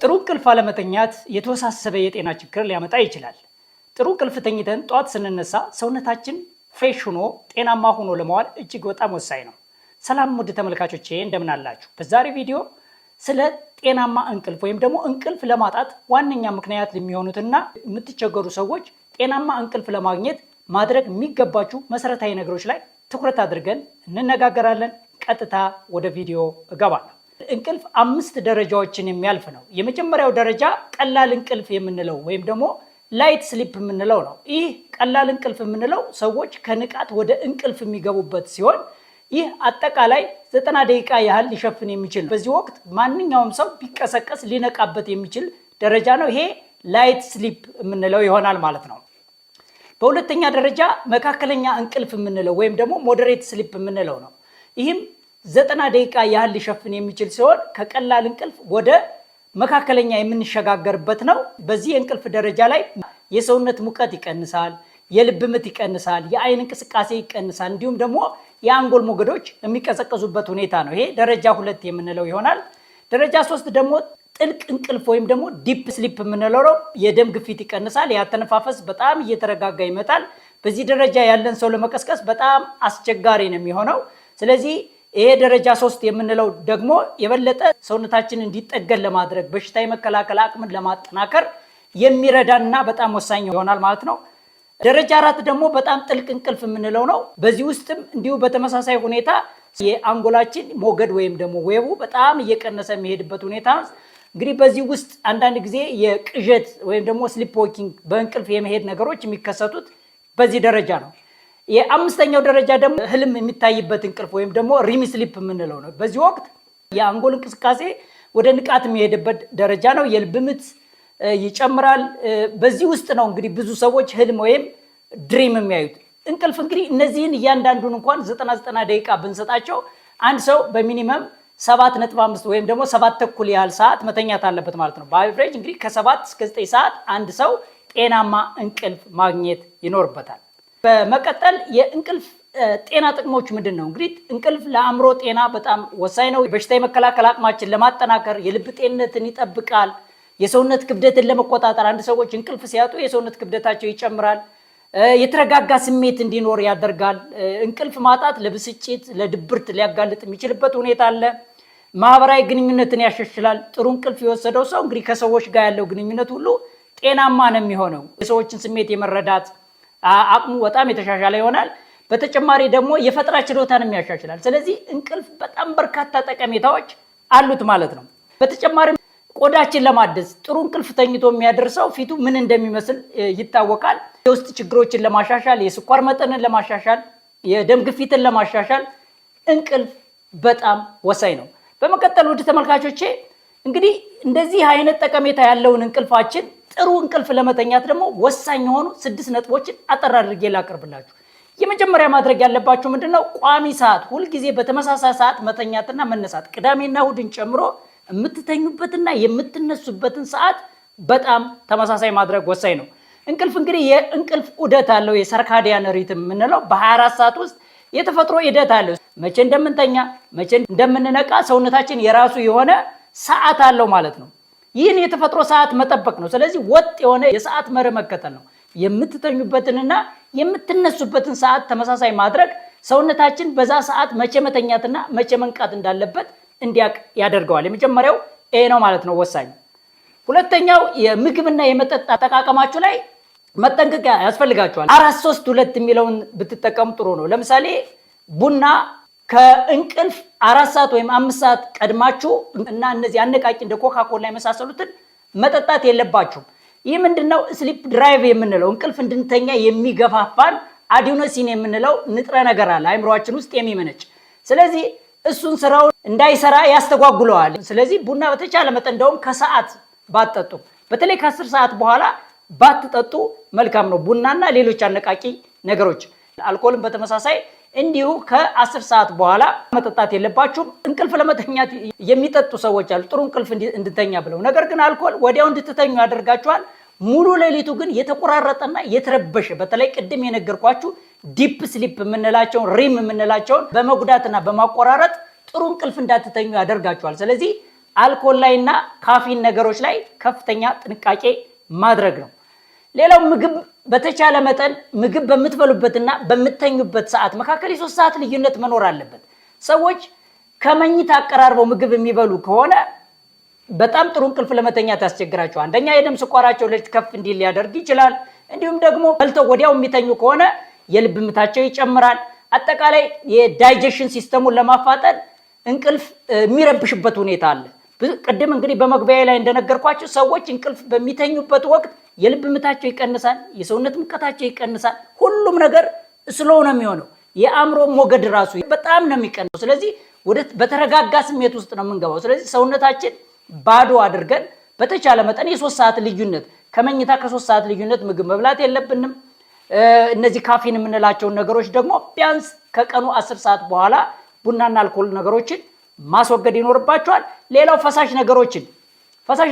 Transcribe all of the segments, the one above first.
ጥሩ እንቅልፍ አለመተኛት የተወሳሰበ የጤና ችግር ሊያመጣ ይችላል። ጥሩ እንቅልፍ ተኝተን ጧት ስንነሳ ሰውነታችን ፍሬሽ ሆኖ ጤናማ ሆኖ ለመዋል እጅግ በጣም ወሳኝ ነው። ሰላም ውድ ተመልካቾቼ እንደምን አላችሁ? በዛሬ ቪዲዮ ስለ ጤናማ እንቅልፍ ወይም ደግሞ እንቅልፍ ለማጣት ዋነኛ ምክንያት የሚሆኑትና የምትቸገሩ ሰዎች ጤናማ እንቅልፍ ለማግኘት ማድረግ የሚገባችሁ መሰረታዊ ነገሮች ላይ ትኩረት አድርገን እንነጋገራለን። ቀጥታ ወደ ቪዲዮ እገባለሁ። እንቅልፍ 5 ደረጃዎችን የሚያልፍ ነው። የመጀመሪያው ደረጃ ቀላል እንቅልፍ የምንለው ወይም ደግሞ ላይት ስሊፕ የምንለው ነው። ይህ ቀላል እንቅልፍ የምንለው ሰዎች ከንቃት ወደ እንቅልፍ የሚገቡበት ሲሆን ይህ አጠቃላይ 90 ደቂቃ ያህል ሊሸፍን የሚችል በዚህ ወቅት ማንኛውም ሰው ቢቀሰቀስ ሊነቃበት የሚችል ደረጃ ነው። ይሄ ላይት ስሊፕ የምንለው ይሆናል ማለት ነው። በሁለተኛ ደረጃ መካከለኛ እንቅልፍ የምንለው ወይም ደግሞ ሞዴሬት ስሊፕ የምንለው ነው። ይህም 90 ደቂቃ ያህል ሊሸፍን የሚችል ሲሆን ከቀላል እንቅልፍ ወደ መካከለኛ የምንሸጋገርበት ነው። በዚህ የእንቅልፍ ደረጃ ላይ የሰውነት ሙቀት ይቀንሳል፣ የልብ ምት ይቀንሳል፣ የአይን እንቅስቃሴ ይቀንሳል፣ እንዲሁም ደግሞ የአንጎል ሞገዶች የሚቀዘቀዙበት ሁኔታ ነው። ይሄ ደረጃ 2 የምንለው ይሆናል። ደረጃ 3 ደግሞ ጥልቅ እንቅልፍ ወይም ደግሞ ዲፕ ስሊፕ የምንለው ነው። የደም ግፊት ይቀንሳል፣ ያተነፋፈስ በጣም እየተረጋጋ ይመጣል። በዚህ ደረጃ ያለን ሰው ለመቀስቀስ በጣም አስቸጋሪ ነው የሚሆነው። ስለዚህ ይሄ ደረጃ 3 የምንለው ደግሞ የበለጠ ሰውነታችንን እንዲጠገን ለማድረግ በሽታ የመከላከል አቅምን ለማጠናከር የሚረዳና በጣም ወሳኝ ይሆናል ማለት ነው። ደረጃ 4 ደግሞ በጣም ጥልቅ እንቅልፍ የምንለው ነው። በዚህ ውስጥም እንዲሁ በተመሳሳይ ሁኔታ የአንጎላችን ሞገድ ወይም ደግሞ ዌቡ በጣም እየቀነሰ የሚሄድበት ሁኔታ። እንግዲህ በዚህ ውስጥ አንዳንድ ጊዜ የቅዠት ወይም ደግሞ ስሊፕ ዎኪንግ በእንቅልፍ የመሄድ ነገሮች የሚከሰቱት በዚህ ደረጃ ነው። የአምስተኛው ደረጃ ደግሞ ህልም የሚታይበት እንቅልፍ ወይም ደግሞ ሪም ስሊፕ የምንለው ነው። በዚህ ወቅት የአንጎል እንቅስቃሴ ወደ ንቃት የሚሄድበት ደረጃ ነው። የልብ ምት ይጨምራል። በዚህ ውስጥ ነው እንግዲህ ብዙ ሰዎች ህልም ወይም ድሪም የሚያዩት። እንቅልፍ እንግዲህ እነዚህን እያንዳንዱን እንኳን 90 ደቂቃ ብንሰጣቸው አንድ ሰው በሚኒመም 7.5 ወይም ደግሞ 7 ተኩል ያህል ሰዓት መተኛት አለበት ማለት ነው። በአቨሬጅ እንግዲህ ከ7 እስከ 9 ሰዓት አንድ ሰው ጤናማ እንቅልፍ ማግኘት ይኖርበታል። በመቀጠል የእንቅልፍ ጤና ጥቅሞች ምንድን ነው? እንግዲህ እንቅልፍ ለአእምሮ ጤና በጣም ወሳኝ ነው። በሽታ የመከላከል አቅማችን ለማጠናከር፣ የልብ ጤንነትን ይጠብቃል። የሰውነት ክብደትን ለመቆጣጠር፣ አንድ ሰዎች እንቅልፍ ሲያጡ የሰውነት ክብደታቸው ይጨምራል። የተረጋጋ ስሜት እንዲኖር ያደርጋል። እንቅልፍ ማጣት ለብስጭት፣ ለድብርት ሊያጋልጥ የሚችልበት ሁኔታ አለ። ማህበራዊ ግንኙነትን ያሻሽላል። ጥሩ እንቅልፍ የወሰደው ሰው እንግዲህ ከሰዎች ጋር ያለው ግንኙነት ሁሉ ጤናማ ነው የሚሆነው። የሰዎችን ስሜት የመረዳት አቅሙ በጣም የተሻሻለ ይሆናል። በተጨማሪ ደግሞ የፈጠራ ችሎታንም ያሻሽላል። ስለዚህ እንቅልፍ በጣም በርካታ ጠቀሜታዎች አሉት ማለት ነው። በተጨማሪ ቆዳችን ለማደስ ጥሩ እንቅልፍ ተኝቶ የሚያደርሰው ፊቱ ምን እንደሚመስል ይታወቃል። የውስጥ ችግሮችን ለማሻሻል፣ የስኳር መጠንን ለማሻሻል፣ የደም ግፊትን ለማሻሻል እንቅልፍ በጣም ወሳኝ ነው። በመቀጠል ውድ ተመልካቾቼ እንግዲህ እንደዚህ አይነት ጠቀሜታ ያለውን እንቅልፋችን ጥሩ እንቅልፍ ለመተኛት ደግሞ ወሳኝ የሆኑ 6 ነጥቦችን አጠር አድርጌ ላቀርብላችሁ። የመጀመሪያ ማድረግ ያለባችሁ ምንድነው? ቋሚ ሰዓት፣ ሁልጊዜ በተመሳሳይ ሰዓት መተኛትና መነሳት፣ ቅዳሜና እሁድን ጨምሮ የምትተኙበትና የምትነሱበትን ሰዓት በጣም ተመሳሳይ ማድረግ ወሳኝ ነው። እንቅልፍ እንግዲህ የእንቅልፍ ዑደት አለው። የሰርካዲያን ሪትም የምንለው በ24 ሰዓት ውስጥ የተፈጥሮ ዑደት አለው። መቼ እንደምንተኛ መቼ እንደምንነቃ ሰውነታችን የራሱ የሆነ ሰዓት አለው ማለት ነው። ይህን የተፈጥሮ ሰዓት መጠበቅ ነው። ስለዚህ ወጥ የሆነ የሰዓት መርህ መከተል ነው። የምትተኙበትንና የምትነሱበትን ሰዓት ተመሳሳይ ማድረግ ሰውነታችን በዛ ሰዓት መቼ መተኛትና መቼ መንቃት እንዳለበት እንዲያቅ ያደርገዋል። የመጀመሪያው ይሄ ነው ማለት ነው ወሳኝ። ሁለተኛው የምግብና የመጠጥ አጠቃቀማችሁ ላይ መጠንቀቅ ያስፈልጋችኋል። 4-3-2 የሚለውን ብትጠቀሙ ጥሩ ነው። ለምሳሌ ቡና ከእንቅልፍ 4 ሰዓት ወይም 5 ሰዓት ቀድማችሁ እና እነዚህ አነቃቂ እንደ ኮካኮላ የመሳሰሉትን መጠጣት የለባችሁም። ይህ ምንድነው? ስሊፕ ድራይቭ የምንለው እንቅልፍ እንድንተኛ የሚገፋፋን አዲኖሲን የምንለው ንጥረ ነገር አለ አእምሮአችን ውስጥ የሚመነጭ። ስለዚህ እሱን ስራውን እንዳይሰራ ያስተጓጉለዋል። ስለዚህ ቡና በተቻለ መጠን እንደውም ከሰዓት ባትጠጡ፣ በተለይ ከ10 ሰዓት በኋላ ባትጠጡ መልካም ነው። ቡናና ሌሎች አነቃቂ ነገሮች፣ አልኮልን በተመሳሳይ እንዲሁ ከ10 ሰዓት በኋላ መጠጣት የለባችሁም። እንቅልፍ ለመተኛት የሚጠጡ ሰዎች አሉ ጥሩ እንቅልፍ እንድተኛ ብለው፣ ነገር ግን አልኮል ወዲያው እንድትተኙ ያደርጋችኋል። ሙሉ ሌሊቱ ግን የተቆራረጠና የተረበሸ በተለይ ቅድም የነገርኳችሁ ዲፕ ስሊፕ የምንላቸውን ሪም የምንላቸውን በመጉዳትና በማቆራረጥ ጥሩ እንቅልፍ እንዳትተኙ ያደርጋችኋል። ስለዚህ አልኮል ላይና ካፊን ነገሮች ላይ ከፍተኛ ጥንቃቄ ማድረግ ነው። ሌላው ምግብ በተቻለ መጠን ምግብ በምትበሉበትና በምትተኙበት ሰዓት መካከል የ3 ሰዓት ልዩነት መኖር አለበት። ሰዎች ከመኝታ አቀራርበው ምግብ የሚበሉ ከሆነ በጣም ጥሩ እንቅልፍ ለመተኛት ያስቸግራቸዋል። አንደኛ የደም ስኳራቸው ላይ ከፍ እንዲል ሊያደርግ ይችላል። እንዲሁም ደግሞ በልተው ወዲያው የሚተኙ ከሆነ የልብ ምታቸው ይጨምራል። አጠቃላይ የዳይጀሽን ሲስተሙን ለማፋጠን እንቅልፍ የሚረብሽበት ሁኔታ አለ። ቅድም እንግዲህ በመግቢያ ላይ እንደነገርኳቸው ሰዎች እንቅልፍ በሚተኙበት ወቅት የልብ ምታቸው ይቀንሳል፣ የሰውነት ሙቀታቸው ይቀንሳል። ሁሉም ነገር ስሎው ነው የሚሆነው። የአእምሮ ሞገድ ራሱ በጣም ነው የሚቀንሰው። ስለዚህ በተረጋጋ ስሜት ውስጥ ነው የምንገባው። ስለዚህ ሰውነታችን ባዶ አድርገን በተቻለ መጠን የ3 ሰዓት ልዩነት ከመኝታ ከ3 ሰዓት ልዩነት ምግብ መብላት የለብንም። እነዚህ ካፊን የምንላቸውን ነገሮች ደግሞ ቢያንስ ከቀኑ 10 ሰዓት በኋላ ቡናና አልኮል ነገሮችን ማስወገድ ይኖርባቸዋል። ሌላው ፈሳሽ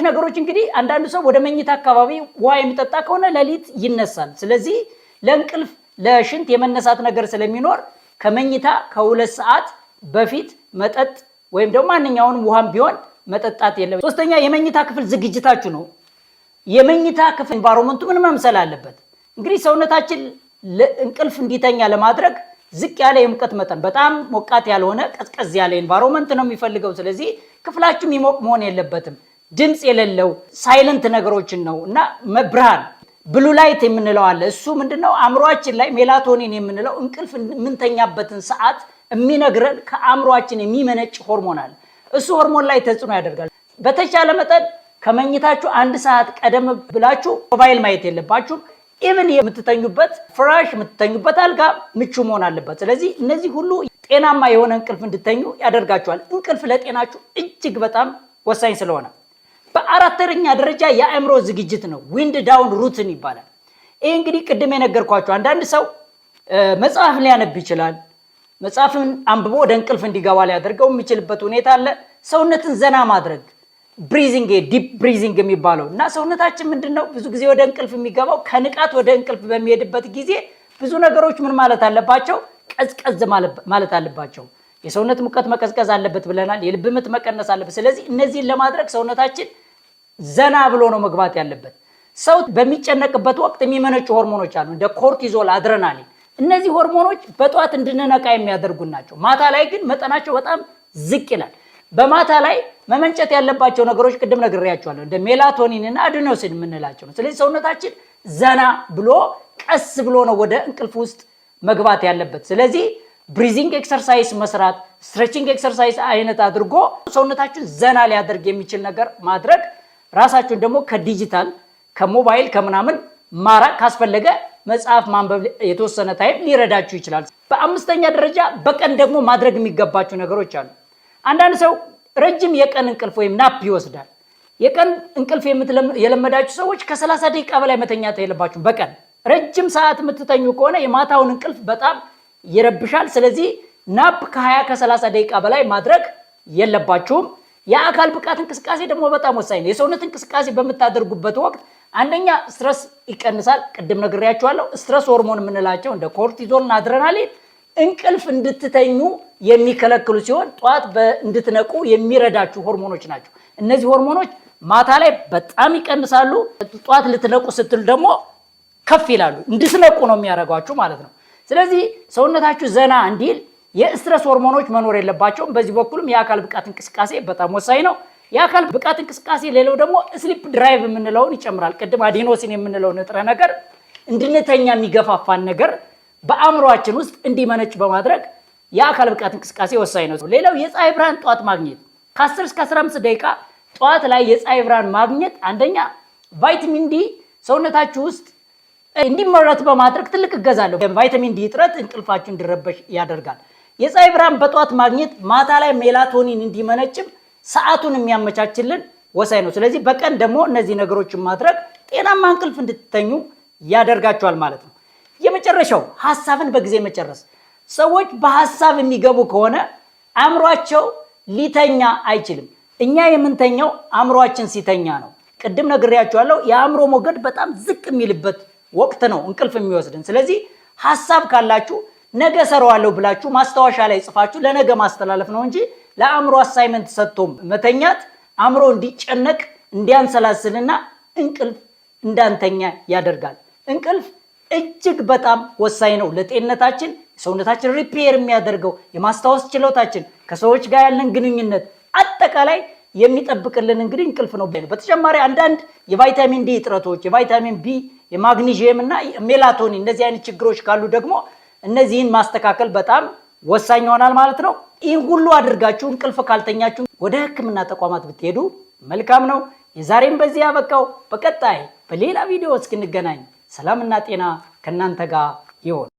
ነገሮች እንግዲህ አንዳንድ ሰው ወደ መኝታ አካባቢ ውሃ የሚጠጣ ከሆነ ሌሊት ይነሳል። ስለዚህ ለእንቅልፍ ለሽንት የመነሳት ነገር ስለሚኖር ከመኝታ ከ2 ሰዓት በፊት መጠጥ ወይም ደግሞ ማንኛውንም ውሃም ቢሆን መጠጣት የለም። ሶስተኛ የመኝታ ክፍል ዝግጅታችሁ ነው። የመኝታ ክፍል ኢንቫይሮመንቱ ምን መምሰል አለበት? እንግዲህ ሰውነታችን እንቅልፍ እንዲተኛ ለማድረግ ዝቅ ያለ የሙቀት መጠን፣ በጣም ሞቃት ያልሆነ ቀዝቀዝ ያለ ኢንቫይሮመንት ነው የሚፈልገው። ስለዚህ ክፍላችሁ የሚሞቅ መሆን የለበትም። ድምፅ የሌለው ሳይለንት ነገሮችን ነው እና ብርሃን ብሉ ላይት የምንለው አለ። እሱ ምንድነው? አእምሯችን ላይ ሜላቶኒን የምንለው እንቅልፍ የምንተኛበትን ሰዓት የሚነግረን ከአእምሯችን የሚመነጭ ሆርሞን አለ። እሱ ሆርሞን ላይ ተጽዕኖ ያደርጋል። በተቻለ መጠን ከመኝታችሁ 1 ሰዓት ቀደም ብላችሁ ሞባይል ማየት የለባችሁም። ኢቭን የምትተኙበት ፍራሽ የምትተኙበት አልጋ ምቹ መሆን አለበት። ስለዚህ እነዚህ ሁሉ ጤናማ የሆነ እንቅልፍ እንድተኙ ያደርጋችኋል። እንቅልፍ ለጤናችሁ እጅግ በጣም ወሳኝ ስለሆነ በአራተኛ ደረጃ የአእምሮ ዝግጅት ነው። ዊንድ ዳውን ሩትን ይባላል። ይህ እንግዲህ ቅድም የነገርኳችሁ አንዳንድ ሰው መጽሐፍ ሊያነብ ይችላል። መጽሐፍን አንብቦ ወደ እንቅልፍ እንዲገባ ሊያደርገው የሚችልበት ሁኔታ አለ። ሰውነትን ዘና ማድረግ ብሪዚንግ፣ ዲፕ ብሪዚንግ የሚባለው እና ሰውነታችን ምንድነው ብዙ ጊዜ ወደ እንቅልፍ የሚገባው ከንቃት ወደ እንቅልፍ በሚሄድበት ጊዜ ብዙ ነገሮች ምን ማለት አለባቸው? ቀዝቀዝ ማለት አለባቸው። የሰውነት ሙቀት መቀዝቀዝ አለበት ብለናል። የልብ ምት መቀነስ አለበት። ስለዚህ እነዚህን ለማድረግ ሰውነታችን ዘና ብሎ ነው መግባት ያለበት። ሰው በሚጨነቅበት ወቅት የሚመነጩ ሆርሞኖች አሉ እንደ ኮርቲዞል፣ አድሬናሊን። እነዚህ ሆርሞኖች በጧት እንድንነቃ የሚያደርጉ ናቸው። ማታ ላይ ግን መጠናቸው በጣም ዝቅ ይላል። በማታ ላይ መመንጨት ያለባቸው ነገሮች ቅድም ነግሬያቸዋለሁ እንደ ሜላቶኒን እና አዲኖሲን የምንላቸው ነው። ስለዚህ ሰውነታችን ዘና ብሎ ቀስ ብሎ ነው ወደ እንቅልፍ ውስጥ መግባት ያለበት። ስለዚህ ብሪዚንግ ኤክሰርሳይዝ መስራት፣ ስትሬቺንግ ኤክሰርሳይዝ አይነት አድርጎ ሰውነታችን ዘና ሊያደርግ የሚችል ነገር ማድረግ፣ ራሳችሁን ደግሞ ከዲጂታል ከሞባይል ከምናምን ማራቅ ካስፈለገ መጽሐፍ ማንበብ የተወሰነ ታይም ሊረዳችሁ ይችላል። በአምስተኛ ደረጃ በቀን ደግሞ ማድረግ የሚገባችሁ ነገሮች አሉ። አንዳንድ ሰው ረጅም የቀን እንቅልፍ ወይም ናፕ ይወስዳል። የቀን እንቅልፍ የለመዳችሁ ሰዎች ከ30 ደቂቃ በላይ መተኛት የለባችሁም። በቀን ረጅም ሰዓት የምትተኙ ከሆነ የማታውን እንቅልፍ በጣም ይረብሻል። ስለዚህ ናፕ ከ20 ከ30 ደቂቃ በላይ ማድረግ የለባችሁም። የአካል ብቃት እንቅስቃሴ ደግሞ በጣም ወሳኝ ነው። የሰውነት እንቅስቃሴ በምታደርጉበት ወቅት አንደኛ ስትረስ ይቀንሳል። ቅድም ነግሬያችኋለሁ። ስትረስ ሆርሞን የምንላቸው እንደ ኮርቲዞል እና አድሬናሊን እንቅልፍ እንድትተኙ የሚከለክሉ ሲሆን ጠዋት እንድትነቁ የሚረዳችሁ ሆርሞኖች ናቸው። እነዚህ ሆርሞኖች ማታ ላይ በጣም ይቀንሳሉ። ጠዋት ልትነቁ ስትል ደግሞ ከፍ ይላሉ። እንድትነቁ ነው የሚያደርጓችሁ ማለት ነው። ስለዚህ ሰውነታችሁ ዘና እንዲል የስትረስ ሆርሞኖች መኖር የለባቸውም። በዚህ በኩልም የአካል ብቃት እንቅስቃሴ በጣም ወሳኝ ነው። የአካል ብቃት እንቅስቃሴ ሌላው ደግሞ ስሊፕ ድራይቭ የምንለውን ይጨምራል። ቅድም አዲኖሲን የምንለው ንጥረ ነገር እንድንተኛ የሚገፋፋን ነገር በአእምሯችን ውስጥ እንዲመነጭ በማድረግ የአካል ብቃት እንቅስቃሴ ወሳኝ ነው። ሌላው የፀሐይ ብርሃን ጠዋት ማግኘት ከ10 እስከ 15 ደቂቃ ጠዋት ላይ የፀሐይ ብርሃን ማግኘት አንደኛ ቫይታሚን ዲ ሰውነታችሁ ውስጥ እንዲመረት በማድረግ ትልቅ እገዛ አለው። ቫይታሚን ዲ እጥረት እንቅልፋችሁ እንዲረበሽ ያደርጋል። የፀሐይ ብርሃን በጠዋት ማግኘት ማታ ላይ ሜላቶኒን እንዲመነጭም ሰዓቱን የሚያመቻችልን ወሳኝ ነው። ስለዚህ በቀን ደግሞ እነዚህ ነገሮችን ማድረግ ጤናማ እንቅልፍ እንድትተኙ ያደርጋቸዋል ማለት ነው። የመጨረሻው ሐሳብን በጊዜ መጨረስ። ሰዎች በሐሳብ የሚገቡ ከሆነ አእምሯቸው ሊተኛ አይችልም። እኛ የምንተኛው አእምሯችን ሲተኛ ነው። ቅድም ነግሬያችኋለሁ። የአእምሮ ሞገድ በጣም ዝቅ የሚልበት ወቅት ነው እንቅልፍ የሚወስድን። ስለዚህ ሐሳብ ካላችሁ ነገ ሰራዋለሁ ብላችሁ ማስታወሻ ላይ ጽፋችሁ ለነገ ማስተላለፍ ነው እንጂ ለአእምሮ አሳይመንት ሰጥቶ መተኛት አእምሮ እንዲጨነቅ እንዲያንሰላስልና እንቅልፍ እንዳንተኛ ያደርጋል። እንቅልፍ እጅግ በጣም ወሳኝ ነው ለጤንነታችን። ሰውነታችን ሪፔር የሚያደርገው የማስታወስ ችሎታችን፣ ከሰዎች ጋር ያለን ግንኙነት አጠቃላይ የሚጠብቅልን እንግዲህ እንቅልፍ ነው። በተጨማሪ አንዳንድ የቫይታሚን ዲ እጥረቶች፣ የቫይታሚን ቢ፣ የማግኒዥየም እና ሜላቶኒን እነዚህ አይነት ችግሮች ካሉ ደግሞ እነዚህን ማስተካከል በጣም ወሳኝ ይሆናል ማለት ነው። ይህን ሁሉ አድርጋችሁ እንቅልፍ ካልተኛችሁ ወደ ሕክምና ተቋማት ብትሄዱ መልካም ነው። የዛሬም በዚህ ያበቃው። በቀጣይ በሌላ ቪዲዮ እስክንገናኝ ሰላምና ጤና ከእናንተ ጋር ይሁን።